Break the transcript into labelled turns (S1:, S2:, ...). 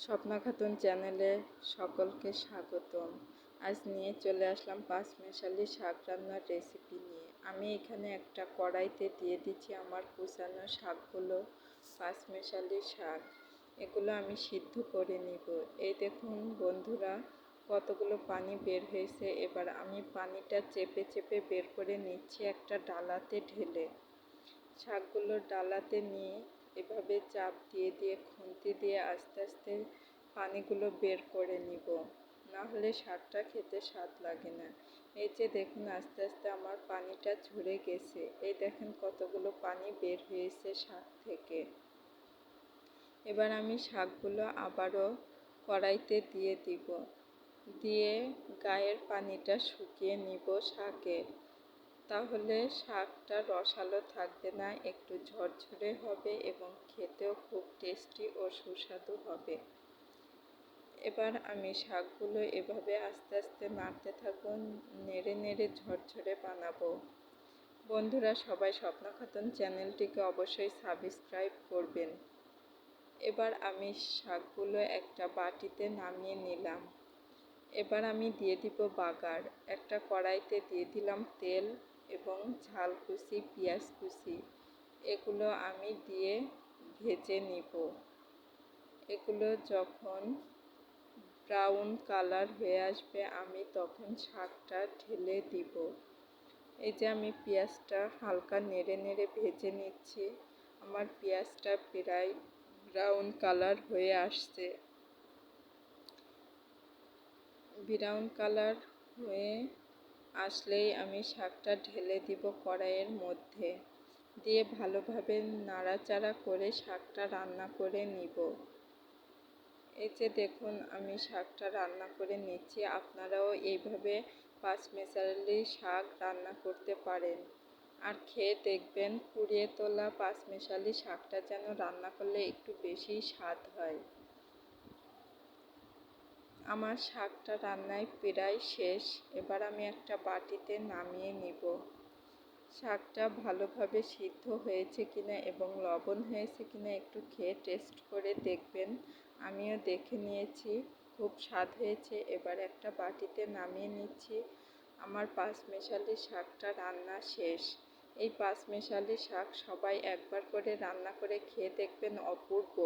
S1: স্বপ্না খাতুন চ্যানেলে সকলকে স্বাগতম। আজ নিয়ে চলে আসলাম পাঁচমেশালি শাক রান্নার রেসিপি নিয়ে। আমি এখানে একটা কড়াইতে দিয়ে দিচ্ছি আমার কুচানো শাকগুলো, পাঁচমেশালি শাক। এগুলো আমি সিদ্ধ করে নিব। এই দেখুন বন্ধুরা, কতগুলো পানি বের হয়েছে। এবার আমি পানিটা চেপে চেপে বের করে নিচ্ছি একটা ডালাতে ঢেলে। শাকগুলো ডালাতে নিয়ে এভাবে চাপ দিয়ে দিয়ে খুন্তি দিয়ে আস্তে আস্তে পানিগুলো বের করে নিব, না হলে শাকটা খেতে স্বাদ লাগে না। এই যে দেখুন আস্তে আস্তে আমার পানিটা ঝরে গেছে। এই দেখেন কতগুলো পানি বের হয়েছে শাক থেকে। এবার আমি শাকগুলো আবারও কড়াইতে দিয়ে দিব, দিয়ে গায়ের পানিটা শুকিয়ে নিব শাকের। তাহলে শাকটা রসালো থাকবে না, একটু ঝরঝরে হবে এবং খেতেও খুব টেস্টি ও সুস্বাদু হবে। এবার আমি শাকগুলো এভাবে আস্তে আস্তে নাড়তে থাকবো, নেড়ে নেড়ে ঝরঝরে বানাবো। বন্ধুরা সবাই স্বপ্না খাতুন চ্যানেলটিকে অবশ্যই সাবস্ক্রাইব করবেন। এবার আমি শাকগুলো একটা বাটিতে নামিয়ে নিলাম। এবার আমি দিয়ে দিব বাগার। একটা কড়াইতে দিয়ে দিলাম তেল এবং ঝাল কুচি, পেঁয়াজ কুচি। এগুলো আমি দিয়ে ভেজে নিব। এগুলো যখন ব্রাউন কালার হয়ে আসবে আমি তখন শাকটা ঢেলে দিব। এই যে আমি পেঁয়াজটা হালকা নেড়ে নেড়ে ভেজে নিচ্ছি। আমার পেঁয়াজটা প্রায় ব্রাউন কালার হয়ে আসছে। ব্রাউন কালার হয়ে আসলেই আমি শাকটা ঢেলে দিব কড়াইয়ের মধ্যে, দিয়ে ভালোভাবে নাড়াচাড়া করে শাকটা রান্না করে নিব। এই যে দেখুন আমি শাকটা রান্না করে নিচ্ছি। আপনারাও এইভাবে পাঁচমেশালি শাক রান্না করতে পারেন। আর খেয়ে দেখবেন পুড়িয়ে তোলা পাঁচমেশালি শাকটা যেন রান্না করলে একটু বেশি স্বাদ হয়। আমার শাকটা রান্নায় প্রায় শেষ। এবার আমি একটা বাটিতে নামিয়ে নিব। শাকটা ভালোভাবে সিদ্ধ হয়েছে কিনা এবং লবণ হয়েছে কিনা একটু খেয়ে টেস্ট করে দেখবেন। আমিও দেখে নিয়েছি, খুব স্বাদ হয়েছে। এবার একটা বাটিতে নামিয়ে নিচ্ছি। আমার পাঁচমেশালি শাকটা রান্না শেষ। এই পাঁচমেশালি শাক সবাই একবার করে রান্না করে খেয়ে দেখবেন, অপূর্ব।